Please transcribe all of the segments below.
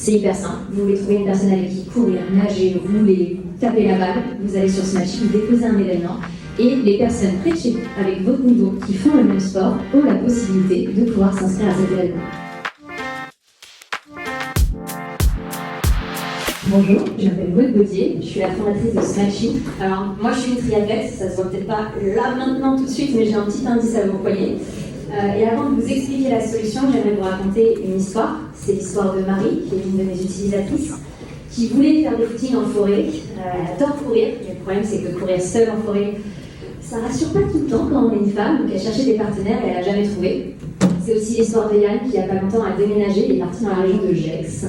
C'est hyper simple. Vous voulez trouver une personne avec qui courir, nager, rouler, taper la balle, vous allez sur Smatchy, vous déposez un événement et les personnes près de chez vous, avec votre niveau, qui font le même sport, ont la possibilité de pouvoir s'inscrire à cet événement. Bonjour, je m'appelle Maud Gaudier, je suis la fondatrice de Smatchy. Alors, moi je suis une triathlète, ça se voit peut-être pas là maintenant tout de suite, mais j'ai un petit indice à vous poignet. Et avant de vous expliquer la solution, j'aimerais vous raconter une histoire. C'est l'histoire de Marie, qui est une de mes utilisatrices, qui voulait faire des footings en forêt. Elle adore courir, mais le problème c'est que courir seule en forêt, ça rassure pas tout le temps quand on est une femme, donc elle cherchait des partenaires et elle n'a jamais trouvé. C'est aussi l'histoire de Yann, qui il n'y a pas longtemps a déménagé, il est parti dans la région de Gex.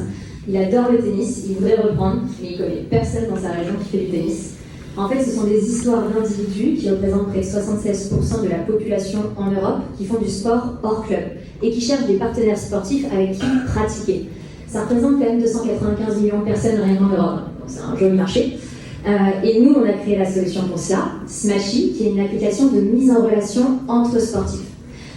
Il adore le tennis, il voudrait reprendre, mais il ne connaît personne dans sa région qui fait du tennis. En fait, ce sont des histoires d'individus qui représentent près de 76% de la population en Europe, qui font du sport hors club et qui cherchent des partenaires sportifs avec qui pratiquer. Ça représente quand même 295 millions de personnes rien qu'en Europe, donc c'est un joli marché. Et nous, on a créé la solution pour cela, Smatchy, qui est une application de mise en relation entre sportifs.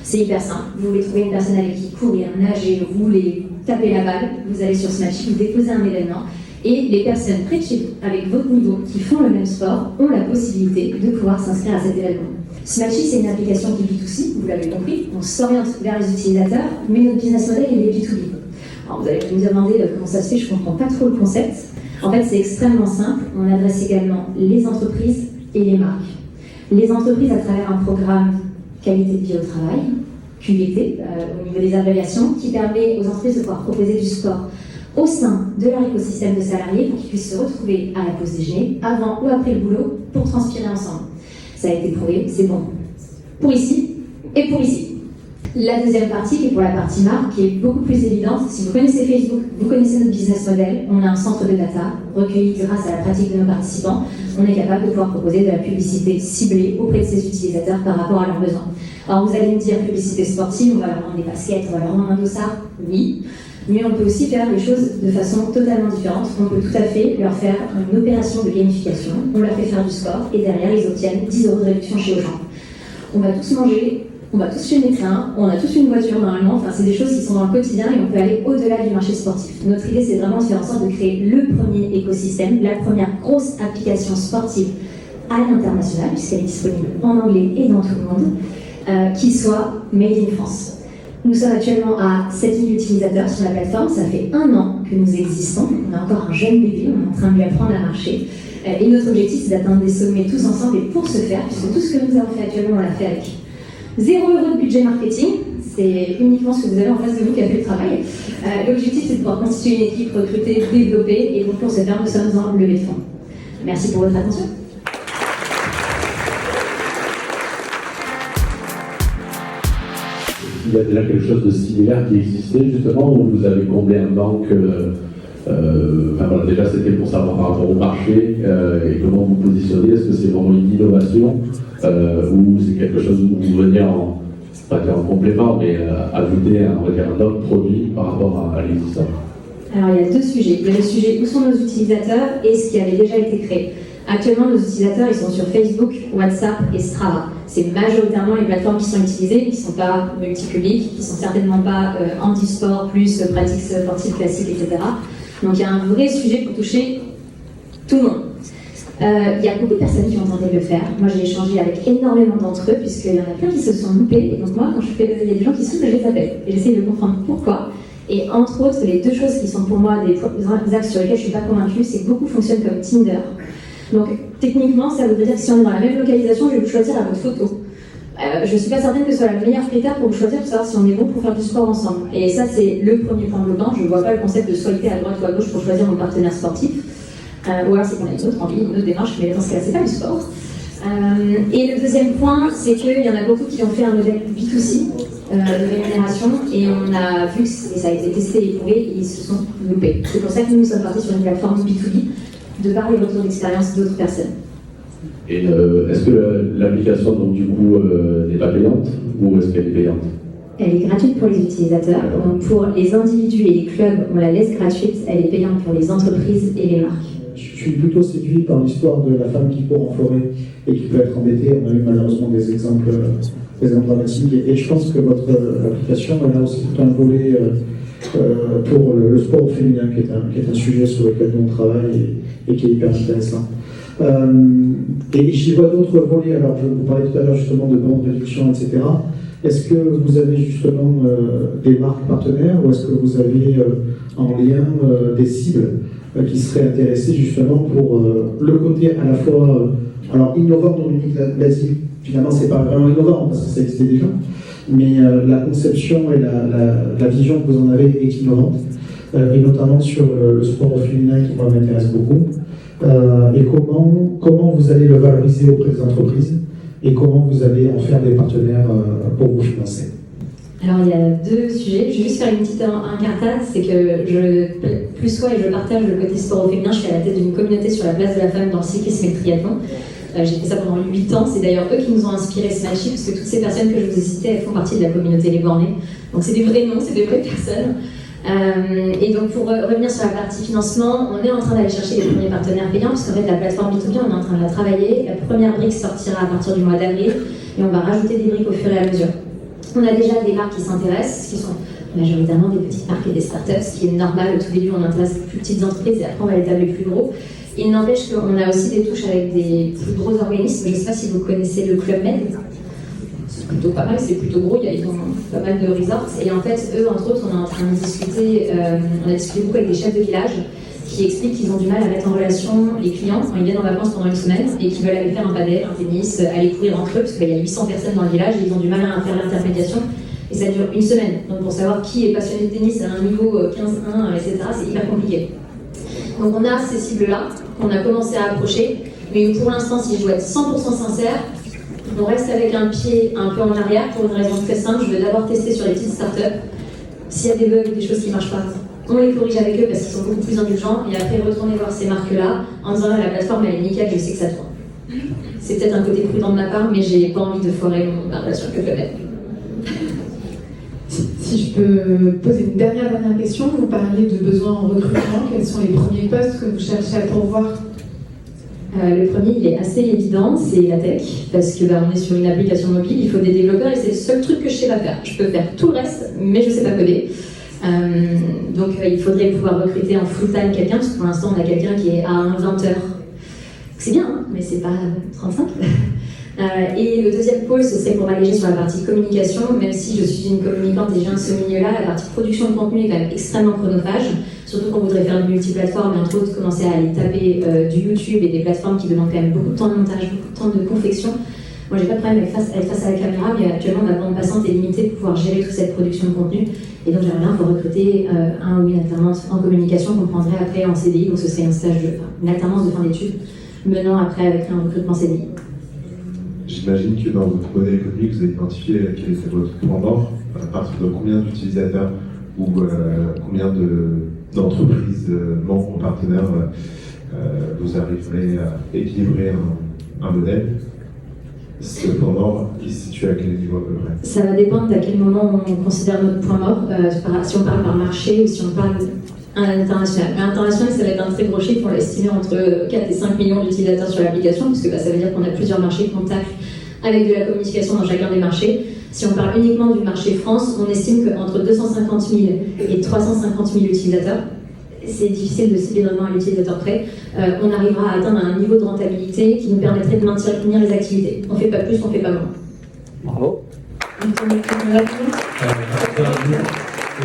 C'est hyper simple. Vous voulez trouver une personne avec qui courir, nager, rouler, taper la balle, vous allez sur Smatchy, vous déposez un événement et les personnes près de chez vous, avec votre niveau, qui font le même sport, ont la possibilité de pouvoir s'inscrire à cet événement. Smatchy, c'est une application qui est B2C, vous l'avez compris, on s'oriente vers les utilisateurs, mais notre business model est B2B. Alors vous allez me demander comment ça se fait, je ne comprends pas trop le concept. En fait, c'est extrêmement simple, on adresse également les entreprises et les marques. Les entreprises à travers un programme qualité de vie au travail, QVT, au niveau des abréviations, qui permet aux entreprises de pouvoir proposer du sport au sein de leur écosystème de salariés pour qu'ils puissent se retrouver à la pause déjeuner, avant ou après le boulot, pour transpirer ensemble. Ça a été prouvé, c'est bon. Pour ici et pour ici. La deuxième partie, qui est pour la partie marque, qui est beaucoup plus évidente. Si vous connaissez Facebook, vous connaissez notre business model. On a un centre de data recueilli grâce à la pratique de nos participants. On est capable de pouvoir proposer de la publicité ciblée auprès de ces utilisateurs par rapport à leurs besoins. Alors vous allez me dire publicité sportive, on va leur vendre des baskets, on va leur vendre un dossard. Oui, mais on peut aussi faire les choses de façon totalement différente. On peut tout à fait leur faire une opération de gamification. On leur fait faire du sport et derrière ils obtiennent 10 € de réduction chez Auchan. On va tous manger. On va tous chez le médecin, on a tous une voiture normalement, enfin c'est des choses qui sont dans le quotidien et on peut aller au-delà du marché sportif. Notre idée c'est vraiment de faire en sorte de créer le premier écosystème, la première grosse application sportive à l'international, puisqu'elle est disponible en anglais et dans tout le monde, qui soit made in France. Nous sommes actuellement à 7000 utilisateurs sur la plateforme, ça fait 1 an que nous existons, on a encore un jeune bébé, on est en train de lui apprendre à marcher. Et notre objectif c'est d'atteindre des sommets tous ensemble et pour ce faire, puisque tout ce que nous avons fait actuellement on l'a fait avec 0 € de budget marketing, c'est uniquement ce que vous avez en face de vous qui a fait le travail. L'objectif, c'est de pouvoir constituer une équipe, recruter, développer, et donc pour ce faire, nous sommes en levée de fonds. Merci pour votre attention. Il y a déjà quelque chose de similaire qui existait, justement, où vous avez comblé un manque. Voilà, déjà, c'était pour savoir par rapport au marché et comment vous positionnez. Est-ce que c'est vraiment une innovation ou c'est quelque chose où vous venez pas dire en complément, mais ajouter un autre produit par rapport à l'existant? Alors, il y a 2 sujets. Il y a le sujet où sont nos utilisateurs et ce qui avait déjà été créé. Actuellement, nos utilisateurs, ils sont sur Facebook, WhatsApp et Strava. C'est majoritairement les plateformes qui sont utilisées, qui ne sont pas multi-publiques, qui ne sont certainement pas handisport, plus pratiques sportives classiques, etc. Donc il y a un vrai sujet pour toucher tout le monde. Il y a beaucoup de personnes qui ont tenté de le faire. Moi j'ai échangé avec énormément d'entre eux, puisqu'il y en a plein qui se sont loupés. Et donc moi, quand il y a des gens qui se loupent, je les appelle. Et j'essaie de comprendre pourquoi. Et entre autres, les 2 choses qui sont pour moi des axes sur lesquels je ne suis pas convaincue, c'est que beaucoup fonctionnent comme Tinder. Donc techniquement, ça voudrait dire que si on est dans la même localisation, je vais vous choisir à votre photo. Je ne suis pas certaine que ce soit le meilleur critère pour vous choisir, pour savoir si on est bon pour faire du sport ensemble. Et ça, c'est le premier point bloquant. Je ne vois pas le concept de swiper à droite ou à gauche pour choisir mon partenaire sportif. Ou alors c'est qu'on a une autre envie, une autre démarche, mais dans ce cas-là, c'est pas du sport. Et le deuxième point, c'est qu'il y en a beaucoup qui ont fait un modèle B2C de rémunération et on a vu que ça a été testé et prouvé et ils se sont loupés. C'est pour ça que nous sommes partis sur une plateforme B2B de par les retours d'expérience d'autres personnes. Et est-ce que l'application, donc, du coup, n'est pas payante ou est-ce qu'elle est payante? Elle est gratuite pour les utilisateurs. Donc, pour les individus et les clubs, on la laisse gratuite. Elle est payante pour les entreprises et les marques. Je suis plutôt séduit par l'histoire de la femme qui court en forêt et qui peut être embêtée. On a eu malheureusement des exemples dramatiques. Et je pense que votre application, elle a aussi tout un volet pour le sport au féminin, qui est un sujet sur lequel nous on travaille et qui est hyper intéressant. Et j'y vois d'autres volets. Alors, je vous parlais tout à l'heure justement de bandes de réduction, etc. Est-ce que vous avez justement des marques partenaires ou est-ce que vous avez en lien des cibles qui seraient intéressées justement pour le côté à la fois alors innovant dont l'unique l'Asie, finalement c'est pas vraiment innovant parce que ça existait déjà, mais la conception et la vision que vous en avez est innovante, et notamment sur le sport au féminin qui moi m'intéresse beaucoup, et comment vous allez le valoriser auprès des entreprises et comment vous allez en faire des partenaires pour vous financer. Alors il y a deux sujets, je vais juste faire une petite incartade, c'est que je plus sois et je partage le côté sport au féminin, je suis à la tête d'une communauté sur la place de la femme dans le cyclisme et le triathlon. J'ai fait ça pendant 8 ans, c'est d'ailleurs eux qui nous ont inspiré Smashy, parce que toutes ces personnes que je vous ai citées, elles font partie de la communauté Les Bornés. Donc c'est des vrais noms, c'est des vraies personnes. Et donc pour revenir sur la partie financement, on est en train d'aller chercher les premiers partenaires payants, parce qu'en fait la plateforme B2B, on est en train de la travailler. La première brique sortira à partir du mois d'avril, et on va rajouter des briques au fur et à mesure. On a déjà des marques qui s'intéressent, qui sont majoritairement des petites marques et des startups, ce qui est normal. Au tout début, on intéresse les plus petites entreprises et après, on va les tabler plus gros. Il n'empêche qu'on a aussi des touches avec des plus gros organismes. Je ne sais pas si vous connaissez le Club Med. C'est plutôt pas mal, c'est plutôt gros, ils ont pas mal de resorts. Et en fait, eux, entre autres, on est en train de discuter, on a discuté beaucoup avec des chefs de village qui expliquent qu'ils ont du mal à mettre en relation les clients quand ils viennent en vacances pendant une semaine et qu'ils veulent aller faire un padel, un tennis, aller courir entre eux, parce qu'il y a 800 personnes dans le village et ils ont du mal à faire l'intermédiation. Et ça dure une semaine. Donc pour savoir qui est passionné de tennis à un niveau 15-1, etc., c'est hyper compliqué. Donc on a ces cibles-là qu'on a commencé à approcher, mais pour l'instant, si je dois être 100% sincère, on reste avec un pied un peu en arrière pour une raison très simple. Je veux d'abord tester sur les petites startups. S'il y a des bugs, des choses qui ne marchent pas, on les corrige avec eux parce qu'ils sont beaucoup plus indulgents et après retourner voir ces marques-là en disant la plateforme elle est nickel, je sais que ça tourne. C'est peut-être un côté prudent de ma part, mais j'ai pas envie de foirer ma relation avec le club. Si je peux poser une dernière question, vous parlez de besoins en recrutement. Quels sont les premiers postes que vous cherchez à pourvoir? Le premier, il est assez évident, c'est la tech, parce que on est sur une application mobile, il faut des développeurs et c'est le seul truc que je sais pas faire. Je peux faire tout le reste, mais je sais pas coder. Donc il faudrait pouvoir recruter en full-time quelqu'un, parce que pour l'instant on a quelqu'un qui est à 20 heures. C'est bien, hein, mais c'est pas 35. Et le deuxième pôle, ce serait pour m'alléger sur la partie communication, même si je suis une communicante déjà de ce milieu-là, la partie production de contenu est quand même extrêmement chronophage, surtout qu'on voudrait faire du multiplateforme et entre autres commencer à aller taper du YouTube et des plateformes qui demandent quand même beaucoup de temps de montage, beaucoup de temps de confection. Moi j'ai pas de problème avec être face à la caméra, mais actuellement ma bande passante est limitée pour pouvoir gérer toute cette production de contenu, et donc j'aimerais bien pouvoir recruter un ou une alternante en communication qu'on prendrait après en CDI, donc ce serait une alternance de fin d'études, menant après avec un recrutement CDI. J'imagine que dans votre modèle économique, vous avez identifié quel était votre point mort, à partir de combien d'utilisateurs ou combien d'entreprises, membres, partenaires, vous arriverez à équilibrer un modèle. Ce point mort, il se situe à quel niveau à peu près? Ça va dépendre d'à quel moment on considère notre point mort, si on parle par marché ou si on parle à l'international. À l'international, ça va être un très gros chiffre, on l'a estimé entre 4 et 5 millions d'utilisateurs sur l'application, parce que ça veut dire qu'on a plusieurs marchés contacts avec de la communication dans chacun des marchés. Si on parle uniquement du marché France, on estime qu'entre 250 000 et 350 000 utilisateurs, c'est difficile de cibler vraiment à l'utilisateur près, on arrivera à atteindre un niveau de rentabilité qui nous permettrait de maintenir les activités. On ne fait pas plus, on ne fait pas moins. Bravo. Je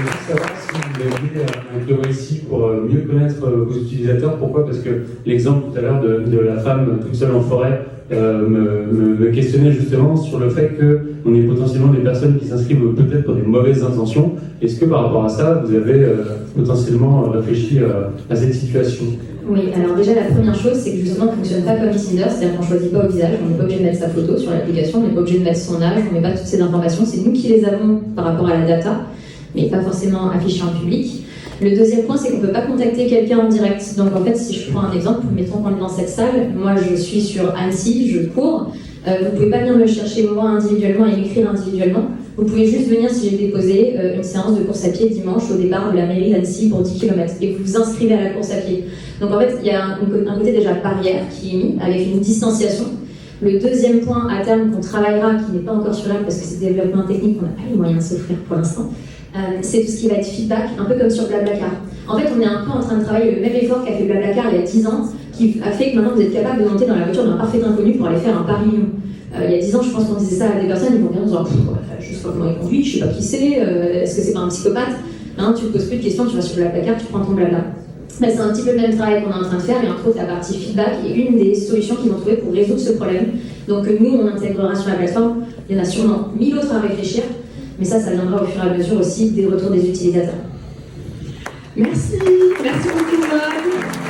voulais juste savoir si vous aviez un KYC pour mieux connaître vos utilisateurs. Pourquoi? Parce que l'exemple tout à l'heure de la femme toute seule en forêt me questionnait justement sur le fait qu'on ait potentiellement des personnes qui s'inscrivent peut-être pour des mauvaises intentions. Est-ce que par rapport à ça, vous avez potentiellement réfléchi à cette situation? Oui, alors déjà la première chose, c'est que justement on ne fonctionne pas comme Tinder, c'est-à-dire qu'on ne choisit pas au visage, on n'est pas obligé de mettre sa photo sur l'application, on n'est pas obligé de mettre son âge, on ne met pas toutes ces informations, c'est nous qui les avons par rapport à la data, mais pas forcément affichées en public. Le deuxième point, c'est qu'on ne peut pas contacter quelqu'un en direct. Donc en fait, si je prends un exemple, mettons qu'on est dans cette salle, moi je suis sur Annecy, je cours, vous ne pouvez pas venir me chercher moi individuellement et m'écrire individuellement. Vous pouvez juste venir si j'ai déposé une séance de course à pied dimanche au départ de la mairie d'Annecy pour 10 km et que vous vous inscrivez à la course à pied. Donc en fait, il y a un côté déjà barrière qui est mis avec une distanciation. Le deuxième point à terme qu'on travaillera, qui n'est pas encore sur l'app parce que c'est développement technique, on n'a pas les moyens de s'offrir pour l'instant, c'est tout ce qui va être feedback, un peu comme sur Blablacar. En fait, on est un peu en train de travailler le même effort qu'a fait Blablacar il y a 10 ans, qui a fait que maintenant vous êtes capable de monter dans la voiture d'un parfait inconnu pour aller faire un Paris-Lyon. Il y a 10 ans, je pense qu'on disait ça à des personnes, ils vont bien en disant je sais pas comment il conduit, je sais pas qui c'est, est-ce que c'est pas un psychopathe? Hein, tu ne poses plus de questions, tu vas sur Blablacar, tu prends ton blabla. Mais c'est un petit peu le même travail qu'on est en train de faire, et entre autres la partie feedback est une des solutions qu'ils vont trouver pour résoudre ce problème. Donc nous, on intégrera sur la plateforme, il y en a sûrement 1000 autres à réfléchir, mais ça viendra au fur et à mesure aussi des retours des utilisateurs. Merci beaucoup Maud.